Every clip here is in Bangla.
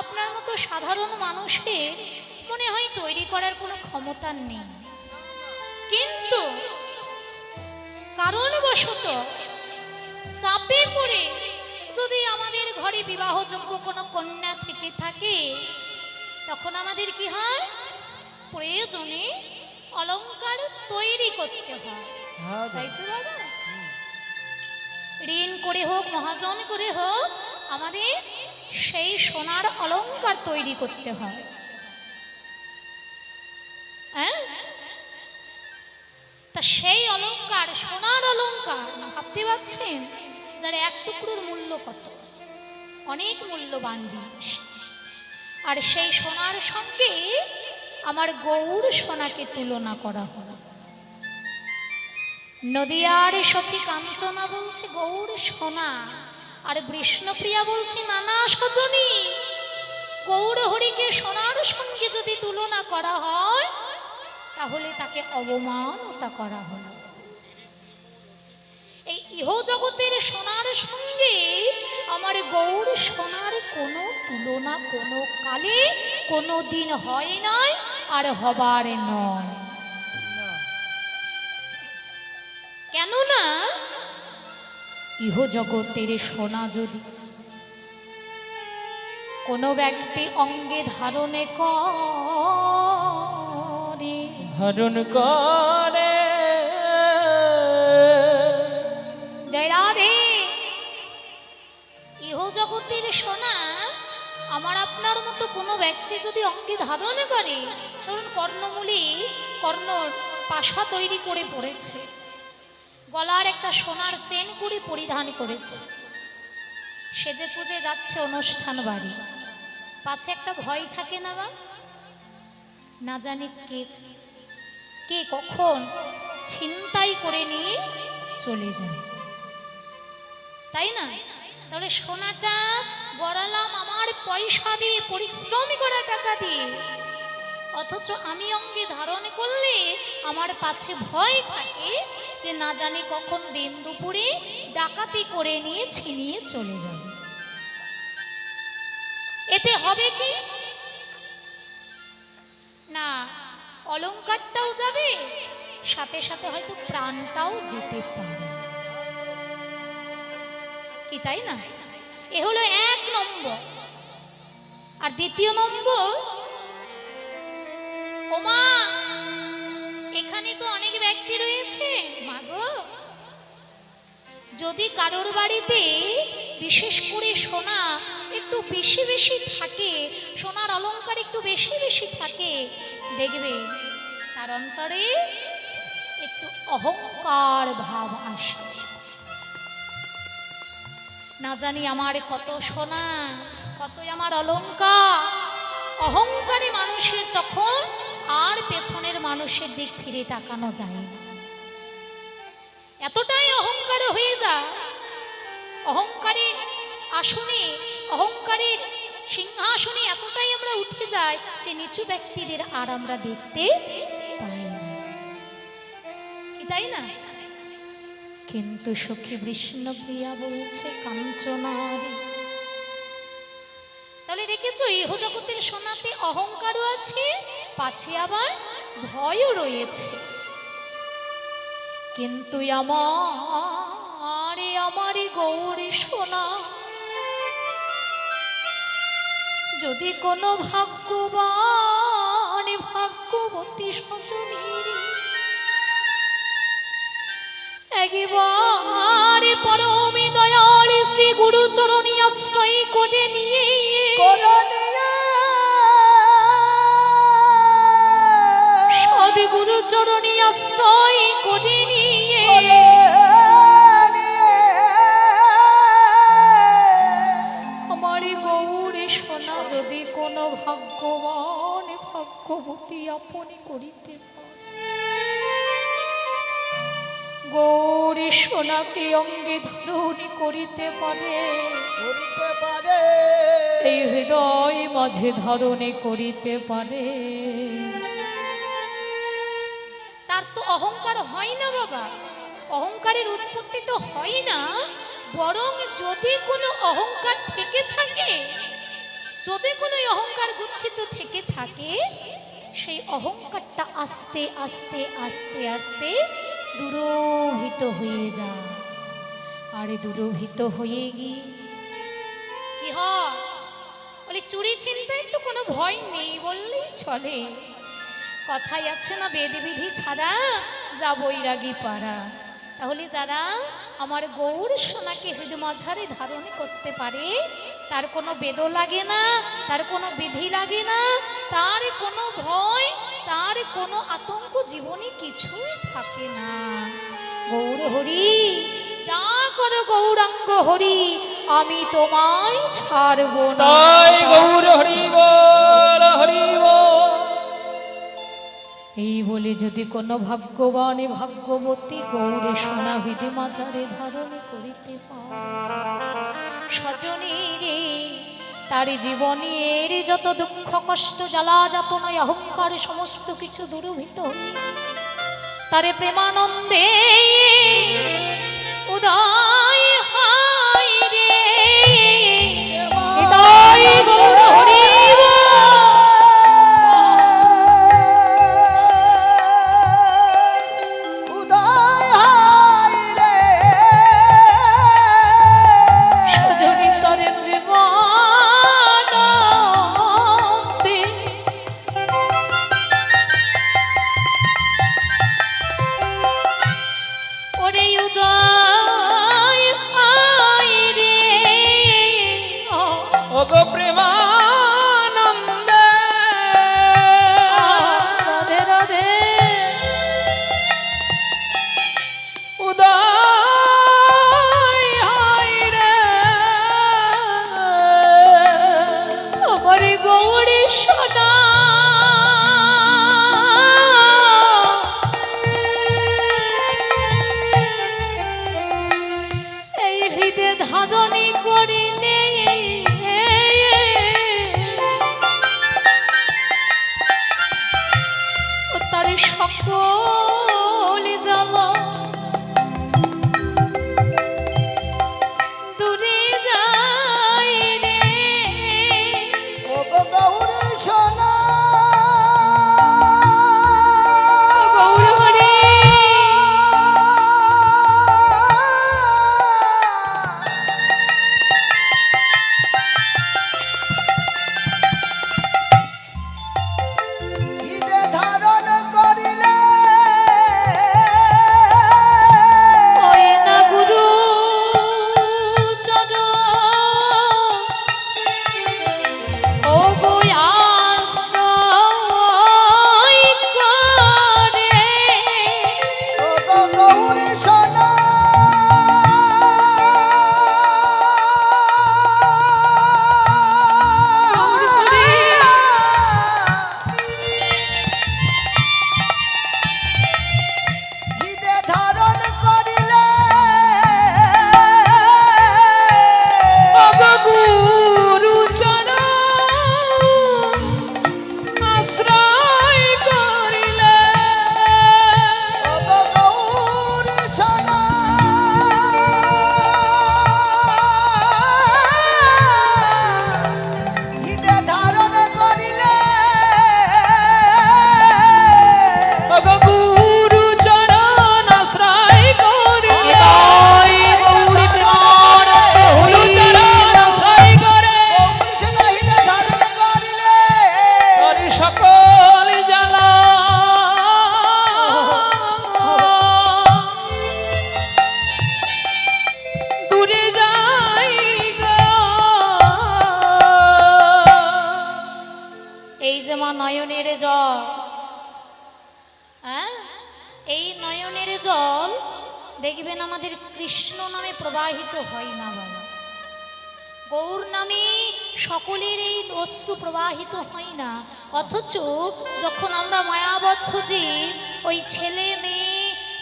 আপনার মতো সাধারণ মানুষের মনে হয় তৈরি করার কোনো ক্ষমতা নেই, কিন্তু কারণবশত চাপে পড়ে যদি আমাদের ঘরে বিবাহযোগ্য কোনো কন্যা থেকে থাকে, তখন আমাদের কি হয়, প্রয়োজনে অলংকার তৈরি করতে হয়, তাই তো বাবা? ঋণ করে হোক, মহাজন করে হোক, আমাদের সেই সোনার অলংকার তৈরি করতে হয়। হ্যাঁ, তা সেই অলংকার, সোনার অলংকার ভাবতে পারছেন, যার এক টুকরোর মূল্য কত, অনেক মূল্যবান জিনিস। আর সেই সোনার সঙ্গে আমার গৌর সোনাকে তুলনা করা হলো। নদিয়ার সখী কাঞ্চনা বলছে গৌর সোনা, আর বিষ্ণুপ্রিয়া বলছে নানা সজনী। গৌর হরিকে সোনার সঙ্গে যদি তুলনা করা হয়, তাহলে তাকে অবমাননা করা হলো। এই ইহ জগতের সোনার সঙ্গে আমার গৌর সোনার কোনো তুলনা কোনো কালে কোনো দিন হয় নাই, আর হবার নয়। কেননা ইহ জগতের সোনা যদি কোনো ব্যক্তি অঙ্গে ধারণ করে, জয় রাধে, ইহ জগতের সোনা আমার আপনার মতো কোনো ব্যক্তি যদি অঙ্গে ধারণ করে, ধরুন কর্ণমূলী কর্ণ পাশা তৈরি করে পড়েছে, গলার একটা সোনার চেন করে পরিধান করেছে, সেজে পুজে যাচ্ছে অনুষ্ঠান বাড়ি, পাছে একটা ভয় থাকে না বা, না জানি কে কে কখন ছিনতাই করে নিয়ে চলে যায়, তাই না? তাহলে সোনাটা গড়ালাম আমার পয়সা দিয়ে, পরিশ্রম করা টাকা দিয়ে, অথচ আমি অঙ্গে ধারণ করলে আমার পাছে ভয় থাকে যে না জানি কখন দিন দুপুরে ডাকাতি করে নিয়ে ছিনিয়ে চলে যাবে। এতে হবে কি না, অলংকারটাও যাবে, সাথে সাথে হয়তো প্রাণটাও যেতে পারে, কি তাই না? এ হলো এক নম্বর। আর দ্বিতীয় নম্বর, ওমা এখানে তো অনেক ব্যক্তি রয়েছে, মাগো যদি কারোর বাড়িতে বিশেষ করে সোনা একটু বেশি বেশি থাকে, সোনার অলংকার একটু বেশি বেশি থাকে, দেখবে তার অন্তরে একটু অহংকার ভাব আসে। না জানি আমার কত সোনা, কতই আমার অলংকার, অহংকারে মানুষের তখন আর পেছনের মানুষের দিক ফিরে তাকানো যায় না, এতটাই অহংকার হয়ে যায়। অহংকারের আসনে, অহংকারের সিংহাসনে এতটাই আমরা উঠে যাই যে নিচু ব্যক্তিদের আর আমরা দেখতে পাই না, কি তাই না? কিন্তু সখী বিষ্ণুপ্রিয়া বলছে কাঞ্চনার, তাহলে দেখেছো ইহ জগতের সোনাতে অহংকারও আছে, পাছে আবার ভয়ও রয়েছে। কিন্তু আমারই গৌরী সোনা যদি কোনো ভাগ্যবান ভাগ্যবতী সজনীর একবারে পরমে দয়াল শ্রী গুরু চরণী আশ্রয় করে নিয়ে সদ্গুরু চরণী আশ্রয় করে নিয়ে আমার গৌরে সোনা যদি কোনো ভাগ্যবান ভাগ্যবতী আপনি করিতে গৌরী সোনাকে অঙ্গে ধারণ করিতে পারে, এই হৃদয় মাঝে ধারণ করিতে পারে, তার তো অহংকার হয় না বাবা, অহংকারের উৎপত্তি তো হয় না, বরং যদি কোনো অহংকার থেকে থাকে যদি কোনো অহংকার গুচ্ছিত থেকে থাকে, সেই অহংকারটা আস্তে আস্তে আস্তে আস্তে দূরভূত হয়ে যায়। আর দূরভূত হয়ে গিয়ে কি হয়? বলে চুরি চিন্তায় তো কোনো ভয় নেই বললেই চলে। কথাই আছে না, বেদবিধি ছাড়া যা বৈরাগী পাড়া। তাহলে যারা আমার গৌর সোনাকে হৃদয় মাঝারে ধারণ করতে পারে, তার কোনো বেদও লাগে না, তার কোনো বিধি লাগে না, তার কোনো ভয়, তার কোনো আতঙ্ক জীবনে কিছুই থাকে না। গৌর হরি, যা করো গৌরাঙ্গ হরি, আমি তোমায় ছাড়ব না। গৌর হরি বল, হরি বল। এই বলে যদি কোনো ভাগ্যবান ভাগ্যবতী গৌরে সোনা হৃদয় মাঝারে ধারণ করিতে পারে, স্বজনেরে তার জীবনের যত দুঃখ কষ্ট জ্বালা যাতনায় অহংকার সমস্ত কিছু দূরভূত হইবে। তারে প্রেমানন্দে উদয় হয় রে। হৃদয় গৌর হরি সকল জ্বালা দূরে যায় রে। ও গৌর সোনা, গৌর হরি নয়নের জল, এই নয়নের জল দেখবেন আমাদের কৃষ্ণ নামে প্রবাহিত হয় না বাবা। গৌর নামে সকলের এই অশ্রু প্রবাহিত হয় না। অথচ যখন আমরা মায়াবদ্ধ যে ওই ছেলে মেয়ে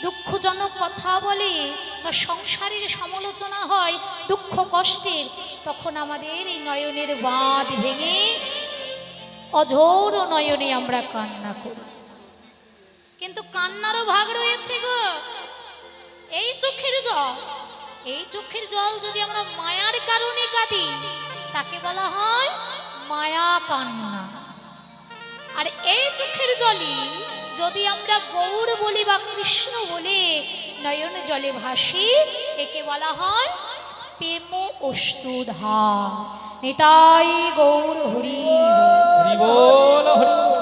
দুঃখজনক কথা বলে বা সংসারের সমালোচনা হয় দুঃখ কষ্টের, তখন আমাদের এই নয়নের বাঁধ ভেঙে অঝোর নয়নে আমরা কান্না করি। কিন্তু কান্নারও ভাগ রয়েছে গো। এই চোখের জল, এই চোখের জল যদি আমরা মায়ার কারণে কাঁদি, তাকে বলা হয় মায়া কান্না। আর এই চোখের জলই যদি আমরা গৌর বলি বা কৃষ্ণ বলি, নয়ন জলে ভাসি, একে বলা হয় প্রেম অশ্রুধার। নিতাই গৌর হরি হরি বল হরি বল।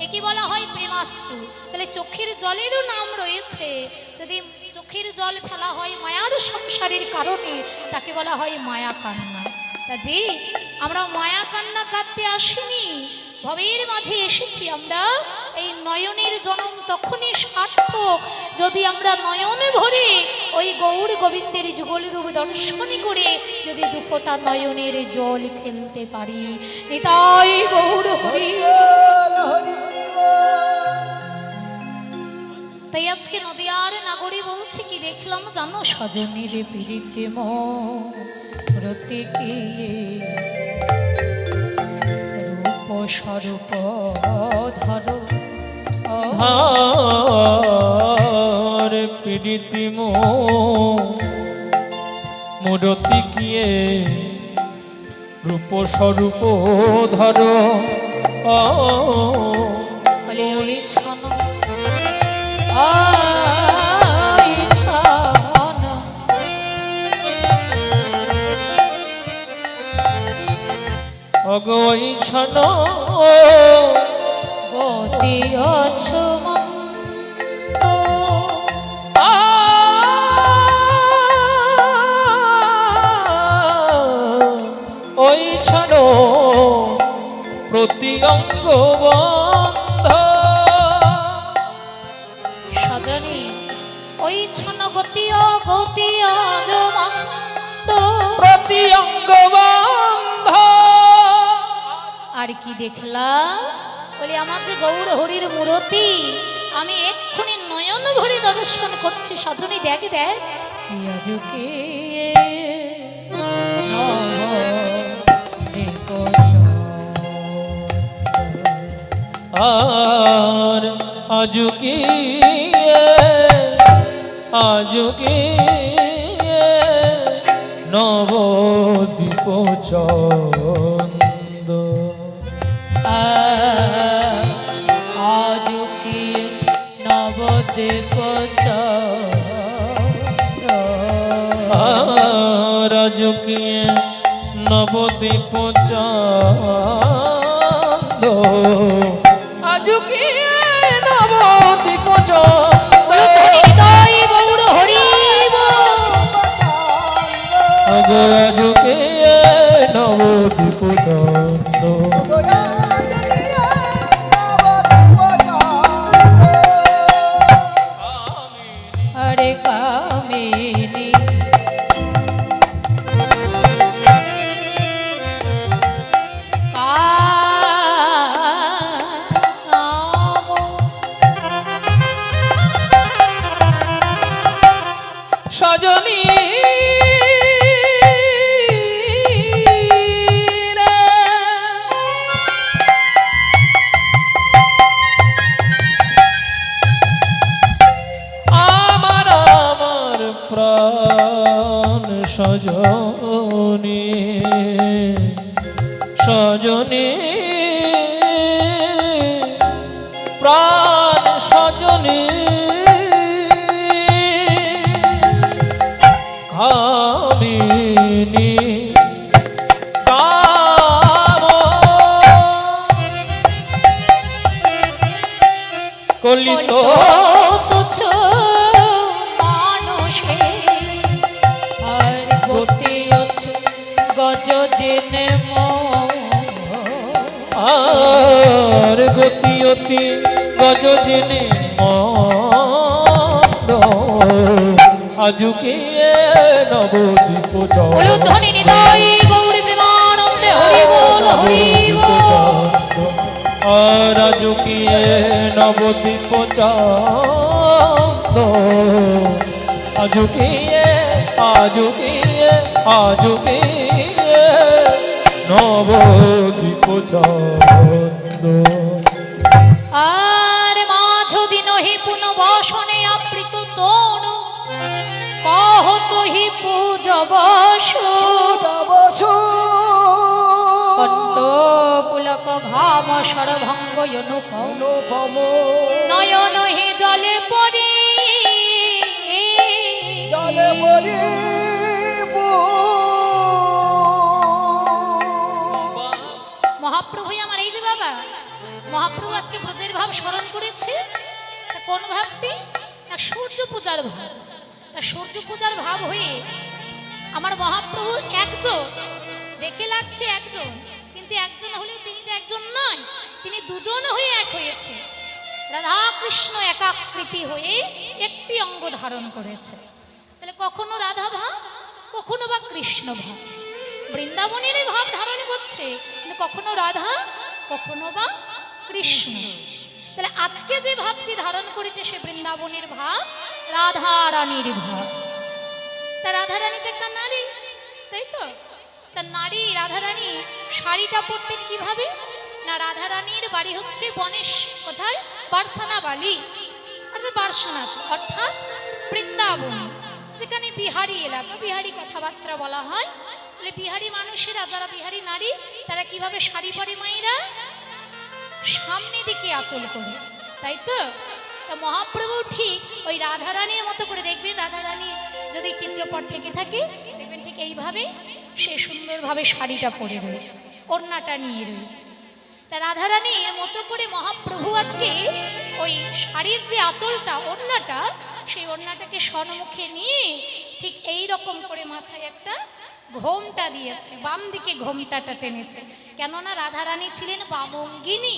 একে বলা হয় প্রেমাশ্রু। তাহলে চোখের জলেরও নাম রয়েছে। যদি চোখের জল ফেলা হয় মায়ার সংসারের কারণে, তাকে বলা হয় মায়া কান্না। তা যে আমরা মায়া কান্না কাঁদতে আসিনি, ভবের মাঝে এসেছি আমরা। এই নয়নের জনম তখনই সার্থক যদি আমরা নয়নে ভরে ওই গৌর গোবিন্দের যুগল রূপ দর্শন করে যদি দুফোঁটা নয়নের জল ফেলতে পারি। নিতাই গৌর হরি। তাই আজকে নদিয়ার নাগরী বলছে কি দেখলাম জানো, সজনীর পীড়িতে মরতে রূপ স্বরূপ ধর ধার পীড়িতি মূরতি কিয়ে রূপ স্বরূপ ধর। বলে ওই ছন ওই ছন অগৈ ছন গতি অছুমন্ত ওই ছন প্রতি অঙ্গ বন্ধ। সজনী ওই ছন গতি অজমন্ত প্রতি অঙ্গ বন্ধ। আর কি দেখলাম, বলি আমার যে গৌর হরির মূরতি আমি এক্ষুনি নয়ন ভরে দর্শন করছি। সজনী দেখ দেখ আজকে আর আজকে আজকে নবদ্বীপ চন্দ। আজকে নবদ্বীপ আর আজকে নবদ্বীপ চন্দ। আজকে নবদ্বীপ চন্দ। গৌর হরি আজকে নবদ্বীপ চন্দ। হরে কামিনী সজনী আমার আমার প্রাণ সজনী সজনী প্রাণ সজনী কামিনী কাম কলিত তুচ্ছ মানুষে আর গতি আছে গজ জেনে আর গতি অতি গজ জেনে মন্দ। আজকে নবদ্বীপ ধ্বনি নিতাই গৌরী প্রেমানন্দে হরি বল হরি বল। আর আজকে নবদ্বীপ চন্দ। আজকে আজকে আজকে নবদ্বীপ চন্দ। আর মাঝদি নহি পুন বসনে আবৃত তনু কহত হি পূজ বস কণ্ঠ পুলক ঘাম সরভঙ্গ অনুপম অনুপম নয়ন হে জলে পড়ি জলে পরি মহাপ্রভুই আমার এই যে বাবা মহাপ্রভু আজকে ব্রজের ভাব স্মরণ করেছে। তা কোন ভাবটি? না সূর্য পূজার ভাব। তা সূর্য পূজার ভাব হয়ে আমার মহাপ্রভু একজন, দেখে লাগছে একজন, কিন্তু একজন হলে তিনি তো একজন নয়, তিনি দুজন হয়ে এক হয়েছে। রাধা কৃষ্ণ একাকৃতি হয়ে একটি অঙ্গ ধারণ করেছে। তাহলে কখনো রাধা ভাব, কখনো বা কৃষ্ণ ভাব, বৃন্দাবনের ভাব ধারণ করছে, কিন্তু কখনো রাধা, কখনো বা কৃষ্ণ। তাহলে আজকে যে ভাবটি ধারণ করেছে সে বৃন্দাবনের ভাব, রাধা রানীর ভাব। তা রাধা রানী তো একটা নারী, তাই তো? তা নারী রাধা রানী শাড়িটা পরতেন কিভাবে? না রাধা রানীর বাড়ি হচ্ছে বনেশ, কোথায়? বারসানা বালি অর্থাৎ বারসানাথ অর্থাৎ বৃন্দাবন, যেখানে বিহারি এলাকা, বিহারি কথাবার্তা বলা হয়। তাহলে বিহারি মানুষেরা, যারা বিহারি নারী, তারা কিভাবে শাড়ি পরে? মায়েরা সামনে দিকে আঁচল করে, তাই তো? তা মহাপ্রভু ঠিক ওই রাধারানীর মতো করে, দেখবেন রাধারানী যদি চিত্রপট থেকে থাকে দেখবেন ঠিক এইভাবে সে সুন্দরভাবে শাড়িটা পরে রয়েছে, ওড়নাটা নিয়ে রয়েছে। তা রাধারানীর মতো করে মহাপ্রভু আজকে ওই শাড়ির যে আঁচলটা, ওড়নাটা, সেই ওড়নাটাকে সম্মুখে নিয়ে ঠিক এই রকম করে মাথায় একটা ঘোমটা দিয়েছে, বাম দিকে ঘোমটাটা টেনেছে। কেননা রাধারানী ছিলেন বামঙ্গিনী,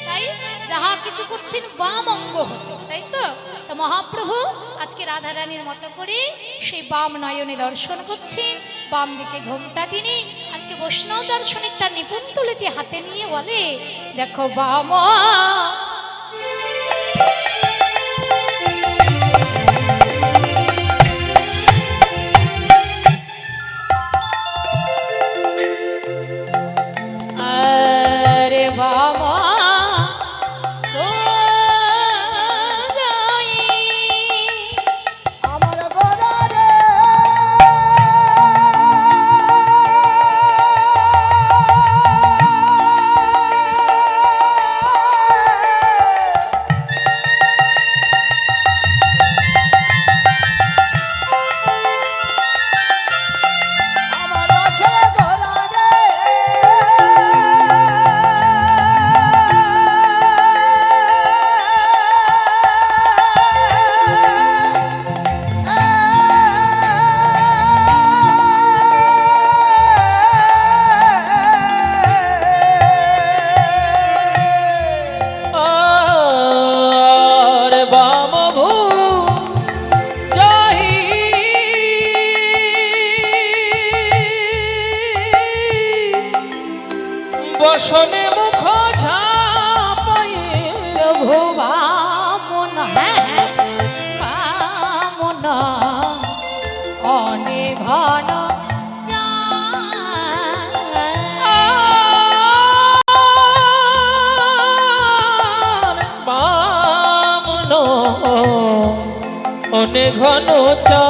তাই যাহা কিছু করতেন বাম অঙ্গ হতো, তাই তো? তা মহাপ্রভু আজকে রাধারানীর মতো করে সেই বাম নয়নে দর্শন করছেন, বাম দিকে ঘোমটা টেনে। আজকে বৈষ্ণব দর্শনের তার নিপুণ তুলিটি হাতে নিয়ে বলে, দেখো বাম বাবা আমার গলারে আমার আছে গলারে আর বাম ভূ যাহি বসনে মুখ ঝাপাই প্রভু বামন, হ্যাঁ বামন অনেক ঘন বামন অনেক ঘন চা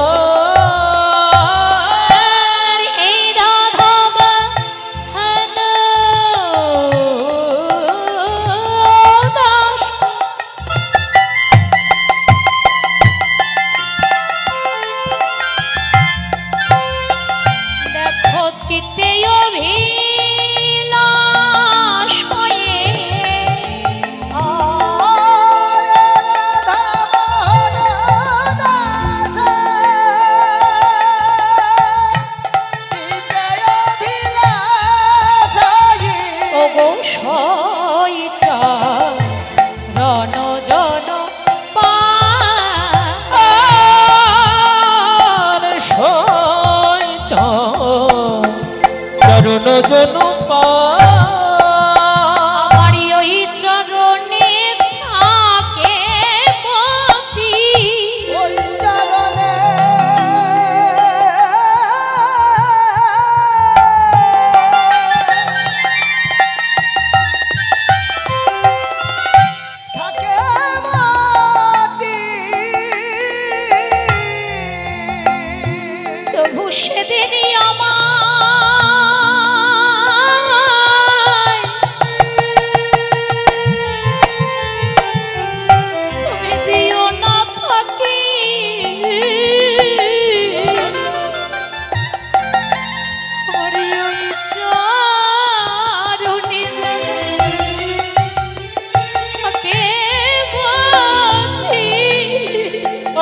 এই রাধব হন দাস দেখো চিত্তে অভিলাষ হয়ে আর রাধা মোহন দাস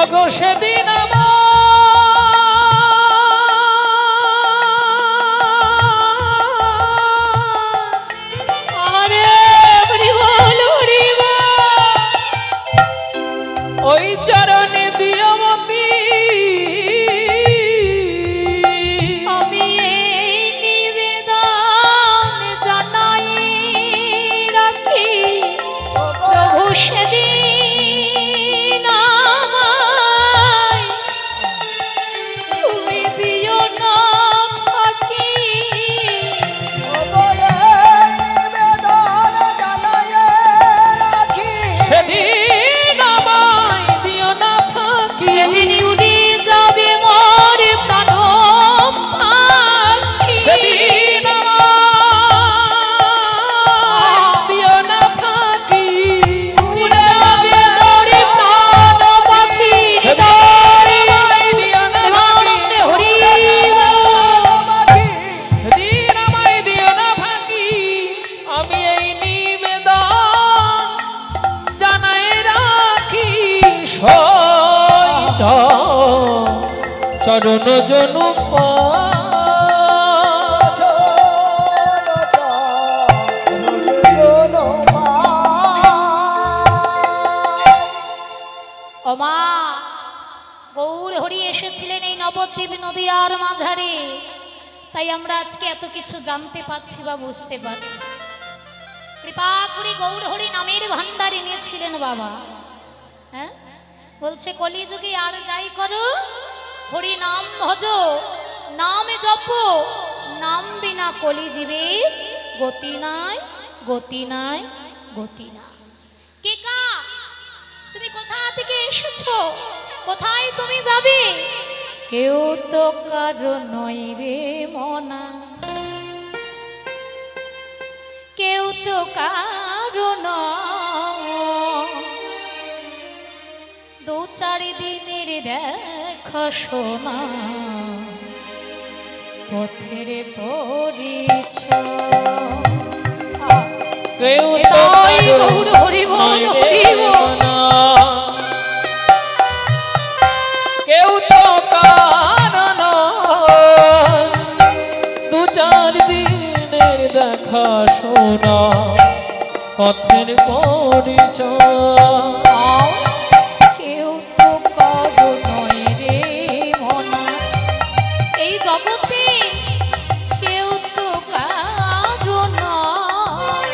ওগো সেদিন আরে হরি বল হরি বল। ওই চরণে দিয়মতি আমি এই নিবেদন জানাই রাখি প্রভু সেদিন আমায় তুমি দিও না ফাঁকি। সেদিন আমায় দিও না ফাঁকি যেদিন উড়ে যাবে মোর প্রাণ পাখি। সেদিন আমায় দিও না ফাঁকি উড়ে যাবে মোর প্রাণ পাখি। হৃদয় দেবানন্দে হরি বল। সেদিন আমায় দিও না ফাঁকি আমি এই নিবেদন জানাই রাখি সই চরণ জনু ওমা গৌর হরি এসেছিলেন এই নবদ্বীপ নদীয়ার মাঝারে, তাই আমরা আজকে এত কিছু জানতে পারছি বা বুঝতে পারছি। কৃপা করে গৌর হরি নামের ভান্ডার এনেছিলেন বাবা। হ্যাঁ বলছে কলিযুগে আর যাই করো হরি নাম ভজ, নাম জপ, নাম বিনা কলিজীবের গতি নাই, গতি নাই, গতি নাই। কে কা তুমি কোথা থেকে এসেছো, কোথায় তুমি যাবে? কেউ তো কারো নয় রে মনা, কেউ তো কারো নয়। দু চার দিনের দেখা শোনা পথের পরিচয়। কেউ তো এটাই কারো গৌর হরি বল, নয় রে হরি বল। মনা। কেউ তো কারো নয়, দু চার দিনের দেখা শোনা পথের পরিচয়। কেউ তো কারো নয় রে মনা, এই জগতে কেউ তো কারো নয়।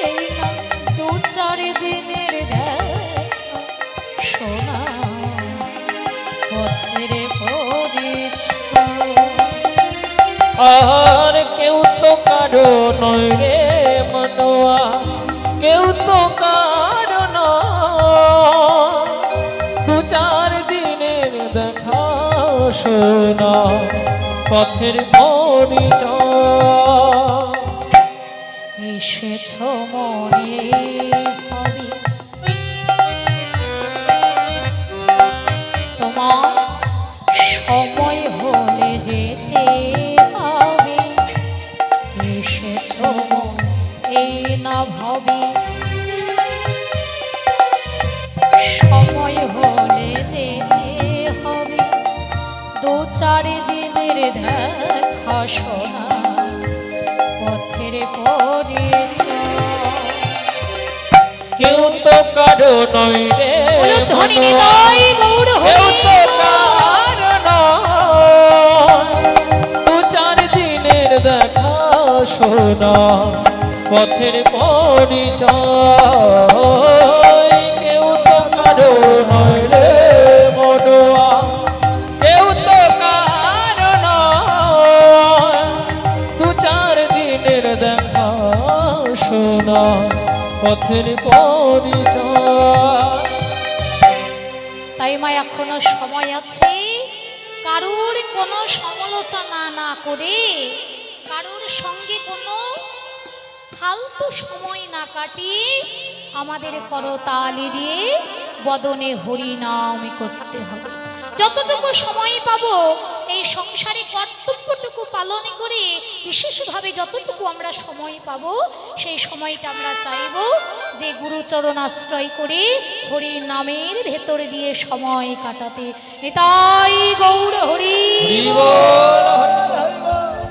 এই না দু চার দিনের দেখা শোনা পথের পরিচয়। আর কেউ তো কারো নয় রে মনোয়া, কেউ তো কারো নয়, দু চার দিনের দেখা শোনা পথের পরিচয়। এসেছ মনে ভাবি তোমার সময় হলে যেতে হবে। এসেছ এই না ভাবি সময় হলে যেতে হবে। দু চার দিনের দেখা শোনা পথের পরিচয়। কেউ তো কারো নয় রে ধ্বনি মনোয়া, নিতাই গৌর কেউ হরি তো বল। কারো নয়, দু চার দিনের দেখা শোনা পথের পরিচয়। কেউ তো কারো নয় রে মনোয়া, কেউ তো কারো নয়, দু চার দিনের দেখা শোনা পথের পরিচয়। তাই মা এখনো সময় আছে, কারুর কোনো সমালোচনা না করে, কারুর সঙ্গে কোনো ফালতু সময় না কাটিয়ে আমাদের করতালি দিয়ে বদনে হরি নাম করতে হবে। যতটুকু সময় পাবো এই সংসারে কর্তব্যটুকু পালন করে বিশেষভাবে যতটুকু আমরা সময় পাবো সেই সময়টা আমরা চাইব যে গুরুচরণ আশ্রয় করে হরি নামের ভেতর দিয়ে সময় কাটাতে। নিতাই গৌর হরি হরি বল, হরি বল।